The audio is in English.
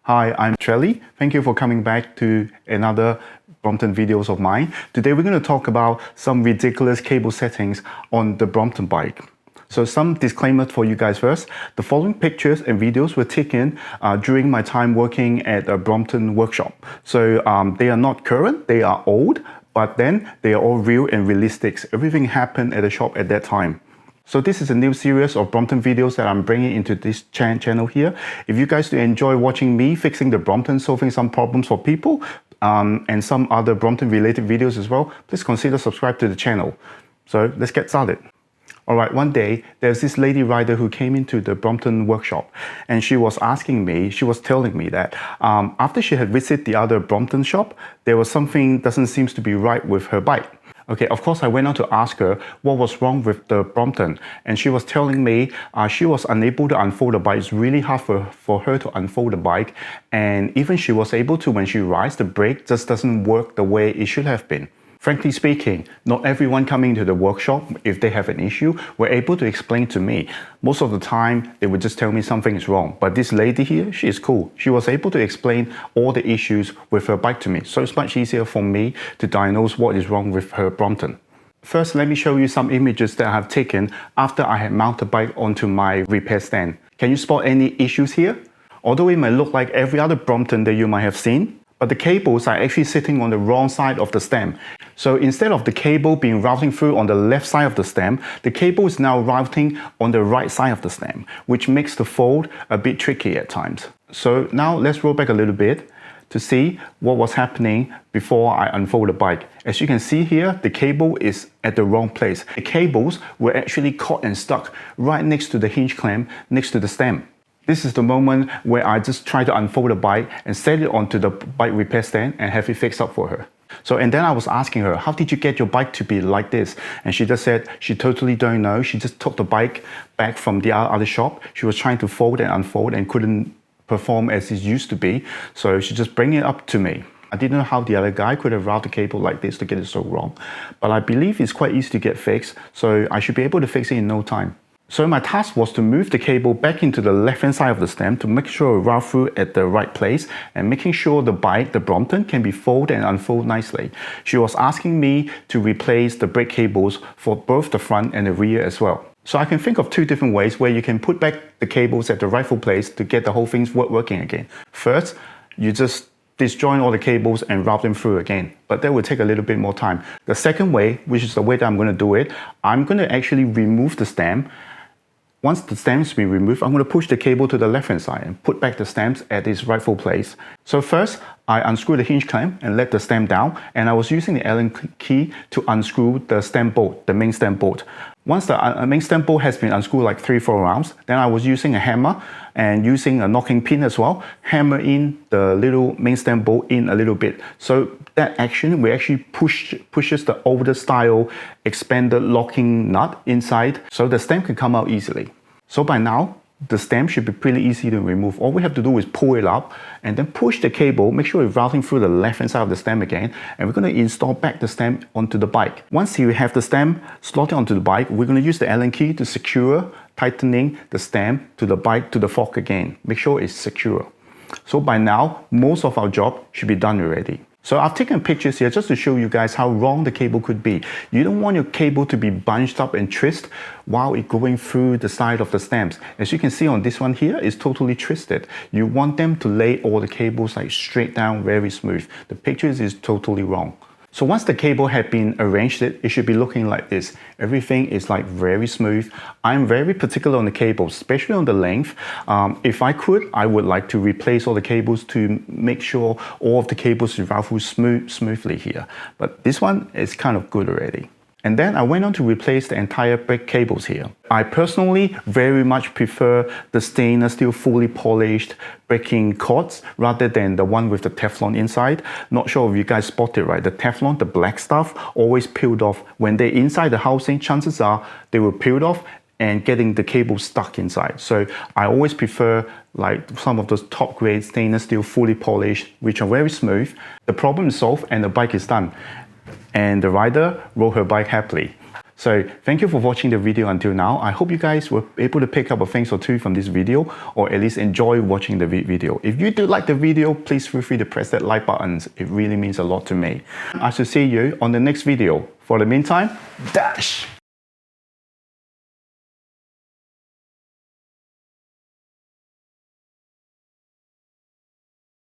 Hi, I'm Petrelli. Thank you for coming back to another Brompton videos of mine. Today we're going to talk about some ridiculous cable settings on the Brompton bike. So some disclaimers for you guys first. The following pictures and videos were taken during my time working at a Brompton workshop. So they are not current, they are old, but then they are all real and realistic. Everything happened at the shop at that time. So this is a new series of Brompton videos that I'm bringing into this channel here. If you guys do enjoy watching me fixing the Brompton, solving some problems for people, and some other Brompton related videos as well, please consider subscribe to the channel. So let's get started. Alright, one day there's this lady rider who came into the Brompton workshop, and she was telling me that after she had visited the other Brompton shop, there was something doesn't seem to be right with her bike. Okay, of course I went on to ask her what was wrong with the Brompton, and she was telling me she was unable to unfold the bike. It's really hard for her to unfold the bike, and even she was able to when she rides, the brake just doesn't work the way it should have been. Frankly speaking, not everyone coming to the workshop, if they have an issue, were able to explain to me. Most of the time, they would just tell me something is wrong. But this lady here, she is cool. She was able to explain all the issues with her bike to me. So it's much easier for me to diagnose what is wrong with her Brompton. First, let me show you some images that I have taken after I had mounted the bike onto my repair stand. Can you spot any issues here? Although it may look like every other Brompton that you might have seen, but the cables are actually sitting on the wrong side of the stem. So instead of the cable being routing through on the left side of the stem, the cable is now routing on the right side of the stem, which makes the fold a bit tricky at times. So now let's roll back a little bit to see what was happening before I unfold the bike. As you can see here, the cable is at the wrong place. The cables were actually caught and stuck right next to the hinge clamp, next to the stem. This is the moment where I just try to unfold the bike and set it onto the bike repair stand and have it fixed up for her. And then I was asking her, how did you get your bike to be like this? And she just said she totally don't know. She just took the bike back from the other shop. She was trying to fold and unfold and couldn't perform as it used to be. So she just bring it up to me. I didn't know how the other guy could have routed the cable like this to get it so wrong. But I believe it's quite easy to get fixed. So I should be able to fix it in no time. So my task was to move the cable back into the left-hand side of the stem to make sure it route through at the right place and making sure the bike, the Brompton, can be folded and unfolded nicely. She was asking me to replace the brake cables for both the front and the rear as well. So I can think of two different ways where you can put back the cables at the rightful place to get the whole thing working again. First, you just disjoin all the cables and route them through again, but that will take a little bit more time. The second way, which is the way that I'm going to do it, I'm going to actually remove the stem. Once the stem's been removed, I'm going to push the cable to the left-hand side and put back the stems at its rightful place. So first, I unscrew the hinge clamp and let the stem down, and I was using the Allen key to unscrew the stem bolt, the main stem bolt. Once the main stem bolt has been unscrewed like 3-4 rounds, then I was using a hammer and using a knocking pin as well, hammer in the little main stem bolt in a little bit. So that action will actually pushes the older style expanded locking nut inside so the stem can come out easily. So by now, the stem should be pretty easy to remove. All we have to do is pull it up and then push the cable, make sure it's routing through the left-hand side of the stem again, and we're going to install back the stem onto the bike. Once you have the stem slotted onto the bike, we're going to use the Allen key to secure, tightening the stem to the bike to the fork again. Make sure it's secure. So by now, most of our job should be done already. So I've taken pictures here just to show you guys how wrong the cable could be. You don't want your cable to be bunched up and twisted while it's going through the side of the stems. As you can see on this one here, it's totally twisted. You want them to lay all the cables like straight down, very smooth. The pictures is totally wrong. So once the cable had been arranged, it should be looking like this. Everything is like very smooth. I'm very particular on the cables, especially on the length. If I could, I would like to replace all the cables to make sure all of the cables route through smoothly here. But this one is kind of good already. And then I went on to replace the entire brake cables here. I personally very much prefer the stainless steel fully polished braking cords rather than the one with the Teflon inside. Not sure if you guys spotted right. The Teflon, the black stuff, always peeled off. When they're inside the housing, chances are they will peel off and getting the cable stuck inside. So I always prefer like some of those top grade stainless steel fully polished, which are very smooth. The problem is solved and the bike is done. And the rider rode her bike happily. So thank you for watching the video until now. I hope you guys were able to pick up a thing or two from this video, or at least enjoy watching the video. If you do like the video, please feel free to press that like button. It really means a lot to me. I shall see you on the next video. For the meantime, dash!